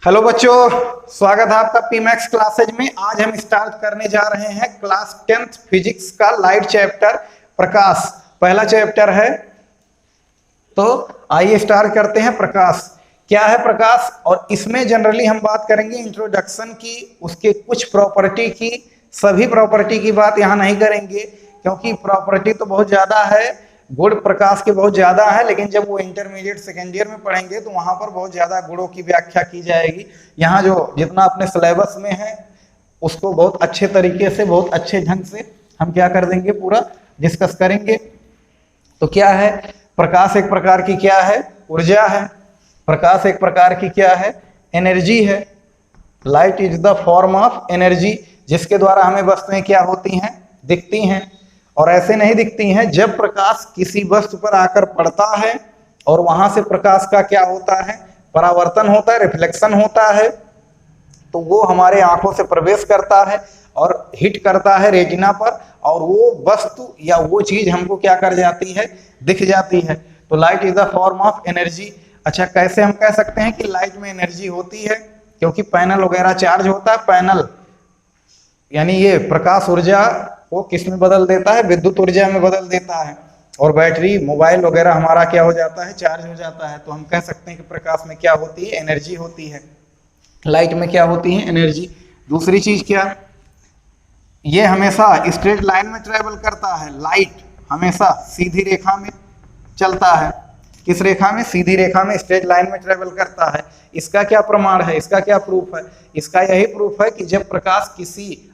Hello बच्चों, स्वागत है आपका पीमैक्स क्लासेज में। आज हम स्टार्ट करने जा रहे हैं क्लास 10th फिजिक्स का लाइट चैप्टर प्रकाश। पहला चैप्टर है, तो आइए स्टार्ट करते हैं। प्रकाश क्या है? प्रकाश, और इसमें जनरली हम बात करेंगे इंट्रोडक्शन की, उसके कुछ प्रॉपर्टी की। सभी प्रॉपर्टी की बात यहाँ नहीं करेंगे क्योंकि प्रॉपर्टी तो बहुत ज्यादा है, गुण प्रकाश के बहुत ज्यादा है, लेकिन जब वो इंटरमीडिएट सेकेंड ईयर में पढ़ेंगे तो वहां पर बहुत ज्यादा गुणों की व्याख्या की जाएगी। यहाँ जो जितना अपने सिलेबस में है उसको बहुत अच्छे तरीके से, बहुत अच्छे ढंग से हम क्या कर देंगे, पूरा डिस्कस करेंगे। तो क्या है प्रकाश? एक प्रकार की क्या है? ऊर्जा है। प्रकाश एक प्रकार की क्या है? एनर्जी है। Light is the form of energy, जिसके द्वारा हमें वस्तुएं क्या होती हैं, दिखती हैं। और ऐसे नहीं दिखती हैं, जब प्रकाश किसी वस्तु पर आकर पड़ता है और वहां से प्रकाश का क्या होता है, परावर्तन होता है, रिफ्लेक्शन होता है, तो वो हमारे आंखों से प्रवेश करता है और हिट करता है रेटिना पर, और वो वस्तु या वो चीज हमको क्या कर जाती है, दिख जाती है। तो light is the form of energy. अच्छा, कैसे हम कह सकते हैं कि लाइट में एनर्जी होती है? क्योंकि पैनल वगैरह चार्ज होता है। पैनल यानी ये प्रकाश ऊर्जा वो किस में बदल देता है? विद्युत ऊर्जा में बदल देता है। और बैटरी, मोबाइल वगैरह हमारा क्या हो जाता है, चार्ज हो जाता है। तो हम कह सकते हैं कि प्रकाश में क्या होती है, एनर्जी होती है। लाइट में क्या होती है, एनर्जी। दूसरी चीज क्या, ये हमेशा स्ट्रेट लाइन में ट्रेवल करता है। लाइट हमेशा सीधी रेखा में चलता है। किस रेखा में? सीधी रेखा में, स्ट्रेट लाइन में ट्रेवल करता है। इसका क्या प्रमाण है, इसका क्या प्रूफ है? इसका यही प्रूफ है कि जब प्रकाश किसी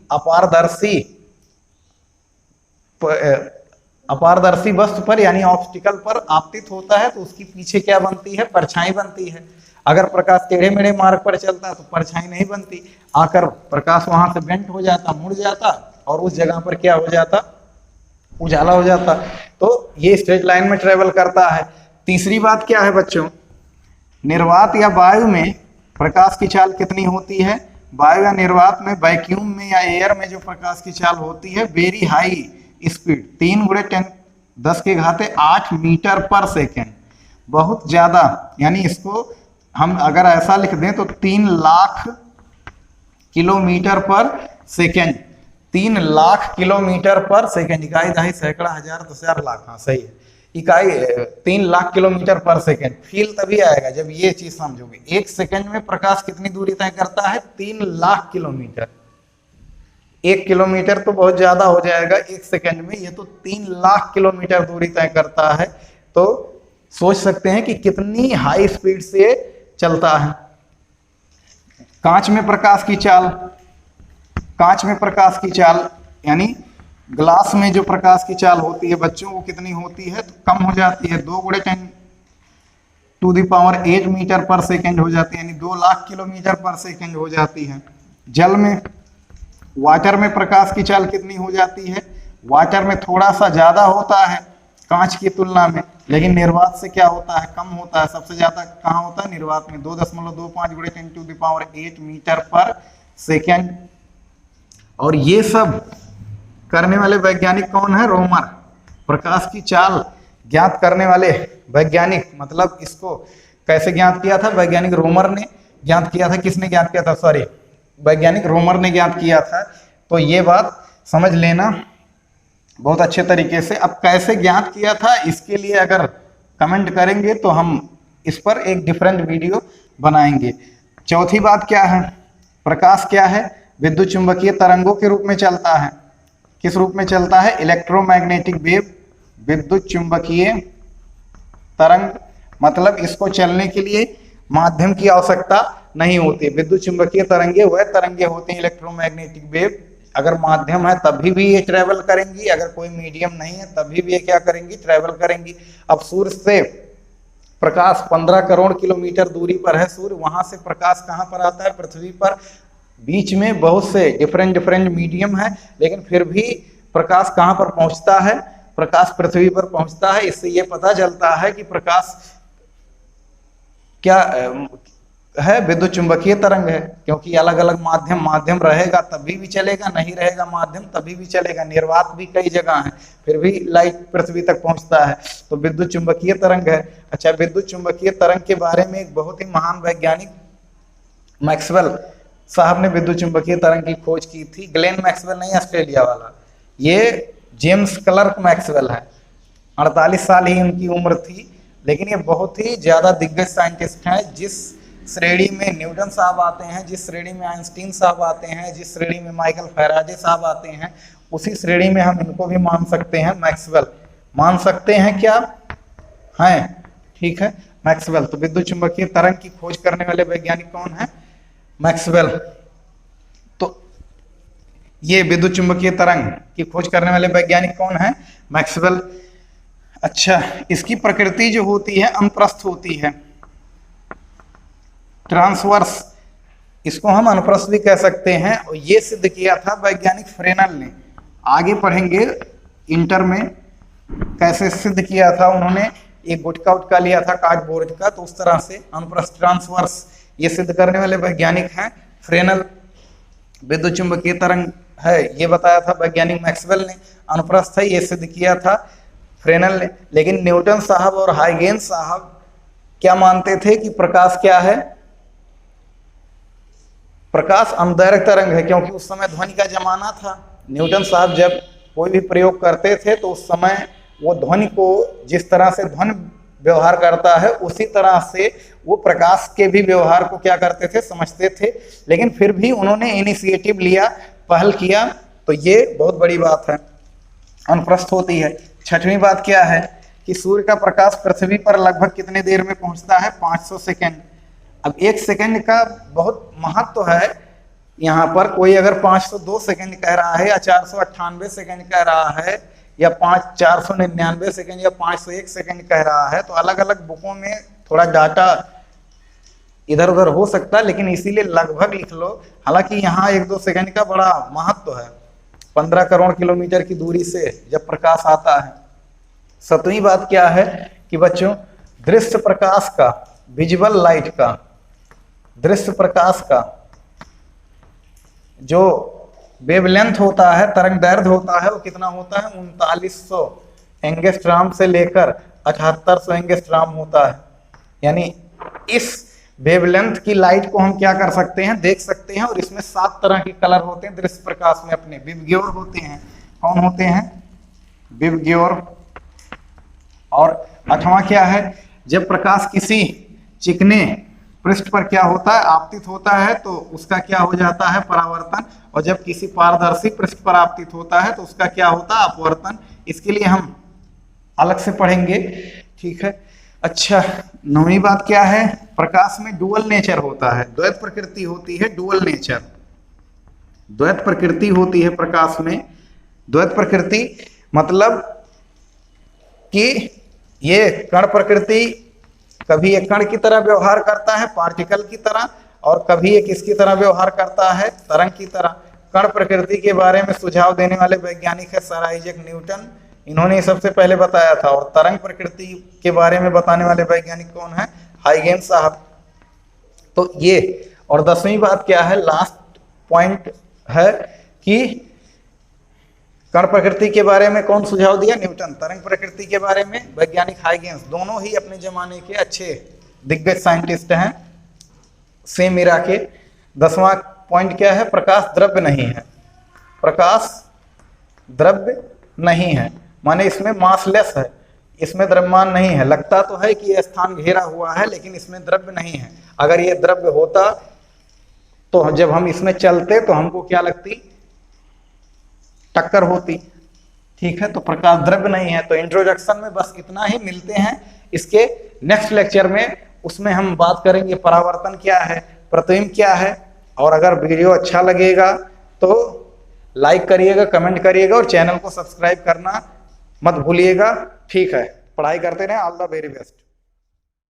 अपारदर्शी वस्तु पर यानी ऑब्स्टिकल पर आपतित होता है तो उसकी पीछे क्या बनती है, परछाई बनती है। अगर प्रकाश टेढ़े मेढ़े मार्ग पर चलता है तो परछाई नहीं बनती, आकर प्रकाश वहां से बेंट हो जाता, मुड़ जाता, और उस जगह पर क्या हो जाता, उजाला हो जाता। तो ये स्ट्रेट लाइन में ट्रेवल करता है। तीसरी बात क्या है बच्चों, निर्वात या वायु में प्रकाश की चाल कितनी होती है? वायु या निर्वात में, वैक्यूम में या एयर में जो प्रकाश की चाल होती है, वेरी हाई स्पीड, 3 × 10⁸ मीटर पर सेकेंड, बहुत ज्यादा। यानी इसको हम अगर ऐसा लिख दें तो 3 लाख किलोमीटर पर सेकेंड, 3 लाख किलोमीटर पर सेकेंड। इकाई, दहाई, सैकड़ा, हजार, 10,000, लाख। हाँ सही है, इकाई 3 लाख किलोमीटर पर सेकेंड। फील तभी आएगा जब ये चीज समझोगे। 1 सेकेंड में प्रकाश कितनी दूरी तय करता है? 3 लाख किलोमीटर। 1 किलोमीटर तो बहुत ज्यादा हो जाएगा 1 सेकेंड में, ये तो 3 लाख किलोमीटर दूरी तय करता है। तो सोच सकते हैं कि कितनी हाई स्पीड से चलता है। कांच में प्रकाश की चाल, कांच में प्रकाश की चाल यानी ग्लास में जो प्रकाश की चाल होती है बच्चों, वो कितनी होती है? तो कम हो जाती है, 2 × 10⁸ मीटर पर सेकेंड हो जाती है, यानी 2 लाख किलोमीटर पर सेकेंड हो जाती है। जल में, वाटर में प्रकाश की चाल कितनी हो जाती है? वाटर में थोड़ा सा ज्यादा होता है कांच की तुलना में, लेकिन निर्वात से क्या होता है, कम होता है। सबसे ज्यादा कहाँ होता है? निर्वात में, 2.25 × 10⁸ मीटर पर सेकेंड। और ये सब करने वाले वैज्ञानिक कौन है? रोमर। प्रकाश की चाल ज्ञात करने वाले वैज्ञानिक, मतलब इसको कैसे ज्ञात किया था? वैज्ञानिक रोमर ने ज्ञात किया था। किसने ज्ञात किया था? सॉरी, वैज्ञानिक रोमर ने ज्ञात किया था। तो ये बात समझ लेना बहुत अच्छे तरीके से। अब कैसे ज्ञात किया था, इसके लिए अगर कमेंट करेंगे तो हम इस पर एक डिफरेंट वीडियो बनाएंगे। चौथी बात क्या है, प्रकाश क्या है? विद्युत चुंबकीय तरंगों के रूप में चलता है। किस रूप में चलता है? इलेक्ट्रोमैग्नेटिक वेव, विद्युत चुंबकीय तरंग। मतलब इसको चलने के लिए माध्यम की आवश्यकता नहीं होती। विद्युत चुंबकीय तरंगे वह तरंगे होती हैं, इलेक्ट्रोमैग्नेटिक वेव, अगर माध्यम है तभी भी ये ट्रेवल करेंगी, अगर कोई मीडियम नहीं है तभी भी ये क्या करेंगी, ट्रेवल करेंगी। अब सूर्य से प्रकाश 15 करोड़ किलोमीटर दूरी पर है सूर्य, वहां से प्रकाश कहाँ पर आता है? पृथ्वी पर। बीच में बहुत से डिफरेंट मीडियम है, लेकिन फिर भी प्रकाश कहाँ पर पहुंचता है? प्रकाश पृथ्वी पर पहुंचता है। इससे ये पता चलता है कि प्रकाश क्या है, विद्युत चुंबकीय तरंग है। क्योंकि अलग अलग माध्यम रहेगा तभी भी चलेगा, नहीं रहेगा माध्यम तभी भी चलेगा। निर्वात भी कई जगह है, फिर भी लाइट पृथ्वी तक पहुंचता है, तो विद्युत चुंबकीय तरंग है। अच्छा, विद्युत चुंबकीय तरंग के बारे में एक बहुत ही महान वैज्ञानिक मैक्सवेल साहब ने विद्युत चुंबकीय तरंग की खोज की थी। ग्लेन मैक्सवेल नहीं, ऑस्ट्रेलिया वाला, ये जेम्स क्लर्क मैक्सवेल है। 48 साल ही उनकी उम्र थी, लेकिन ये बहुत ही ज्यादा दिग्गज साइंटिस्ट हैं। जिस श्रेणी में न्यूटन साहब आते हैं, जिस श्रेणी में आइंस्टीन साहब आते हैं, जिस श्रेणी में माइकल फैराडे साहब आते हैं, उसी श्रेणी में हम इनको भी मान सकते हैं। मैक्सवेल मान सकते हैं क्या? हैं, ठीक है, मैक्सवेल। तो विद्युत चुंबकीय तरंग की खोज करने वाले वैज्ञानिक कौन है? मैक्सवेल। तो ये विद्युत चुंबकीय तरंग की खोज करने वाले वैज्ञानिक कौन है? मैक्सवेल। अच्छा, इसकी प्रकृति जो होती है अनुप्रस्थ होती है, ट्रांसवर्स, इसको हम अनुप्रस्थ भी कह सकते हैं। और ये सिद्ध किया था वैज्ञानिक फ्रेनल ने। आगे पढ़ेंगे इंटर में कैसे सिद्ध किया था उन्होंने। एक गुटका उटका लिया था कार्डबोर्ड का, तो उस तरह से अनुप्रस्थ ट्रांसवर्स ये सिद्ध करने वाले वैज्ञानिक हैं फ्रेनल। विद्युत चुंबकीय तरंग है ये बताया था वैज्ञानिक मैक्सवेल ने, अनुप्रस्थ है ये सिद्ध किया था फ्रेनल ने। लेकिन न्यूटन साहब और हाइगेंस साहब क्या मानते थे कि प्रकाश क्या है? प्रकाश अनुदैर्घ्य तरंग है, क्योंकि उस समय ध्वनि का जमाना था। न्यूटन साहब जब कोई भी प्रयोग करते थे तो उस समय वो ध्वनि को, जिस तरह से ध्वनि व्यवहार करता है, उसी तरह से वो प्रकाश के भी व्यवहार को क्या करते थे? समझते थे। लेकिन फिर भी उन्होंने इनिशिएटिव लिया, पहल किया, तो ये बहुत बड़ी बात है, अनुप्रस्थ होती है। छठवीं बात क्या है कि सूर्य का प्रकाश पृथ्वी पर लगभग कितने देर में पहुंचता है? 500 सेकेंड। अब 1 सेकेंड का बहुत महत्व है यहाँ पर। कोई अगर 502 सेकेंड कह रहा है, या 498 सेकेंड कह रहा है, या 499 सेकेंड, या 501 सेकेंड कह रहा है, तो अलग अलग बुकों में थोड़ा डाटा इधर उधर हो सकता है, लेकिन इसीलिए लगभग लिख लो। हालांकि यहाँ 1-2 सेकेंड का बड़ा महत्व है। 15 करोड़ किलोमीटर की दूरी से जब प्रकाश आता है। 7वीं बात क्या है कि बच्चों, दृश्य प्रकाश का, विजुअल लाइट का, दृश्य प्रकाश का जो वेवलेंथ होता है, तरंग दैर्घ्य होता है, वो कितना होता है? 3900 एंगस्ट्रॉम से लेकर 7800 एंगस्ट्रॉम होता है। यानी इस वेवलेंथ की लाइट को हम क्या कर सकते हैं? देख सकते हैं। और इसमें 7 तरह के कलर होते हैं दृश्य प्रकाश में अपने। विबग्योर होते हैं। कौन होते हैं? विबग्योर। और 8वां क्या है? जब प्रकाश किसी चिकने पृष्ठ पर क्या होता है? आपतित होता है, तो उसका क्या हो जाता है? परावर्तन। और जब किसी पारदर्शी पृष्ठ पर आपतित होता है तो उसका क्या होता है? अपवर्तन। इसके लिए हम अलग से पढ़ेंगे, ठीक है। अच्छा, 9वीं बात क्या है? प्रकाश में डुअल नेचर होता है, द्वैत प्रकृति होती है, डुअल नेचर, द्वैत प्रकृति होती है प्रकाश में। द्वैत प्रकृति मतलब कि ये कण प्रकृति कभी एक कण की तरह व्यवहार करता है, पार्टिकल की तरह, और कभी एक किसकी तरह व्यवहार करता है? तरंग की तरह। कण प्रकृति के बारे में सुझाव देने वाले वैज्ञानिक है सर आइजैक न्यूटन, इन्होंने सबसे पहले बताया था। और तरंग प्रकृति के बारे में बताने वाले वैज्ञानिक कौन है? हाइगेंस साहब। तो ये, और 10वीं बात क्या है? लास्ट पॉइंट है कि कण प्रकृति के बारे में कौन सुझाव दिया? न्यूटन। तरंग प्रकृति के बारे में वैज्ञानिक हाइगेंस। दोनों ही अपने जमाने के अच्छे दिग्गज साइंटिस्ट हैं, सेम इरा के। 10वां पॉइंट क्या है? प्रकाश द्रव्य नहीं है। प्रकाश द्रव्य नहीं है, माने इसमें मासलेस है, इसमें द्रव्यमान नहीं है। लगता तो है कि यह स्थान घेरा हुआ है, लेकिन इसमें द्रव्य नहीं है। अगर ये द्रव्य होता तो जब हम इसमें चलते तो हमको क्या लगती? टक्कर होती, ठीक है। तो प्रकाश द्रव्य नहीं है। तो इंट्रोडक्शन में बस इतना ही, मिलते हैं इसके नेक्स्ट लेक्चर में। उसमें हम बात करेंगे परावर्तन क्या है, प्रतिबिंब क्या है। और अगर वीडियो अच्छा लगेगा तो लाइक करिएगा, कमेंट करिएगा, और चैनल को सब्सक्राइब करना मत भूलिएगा, ठीक है। पढ़ाई करते रहें। All the very best.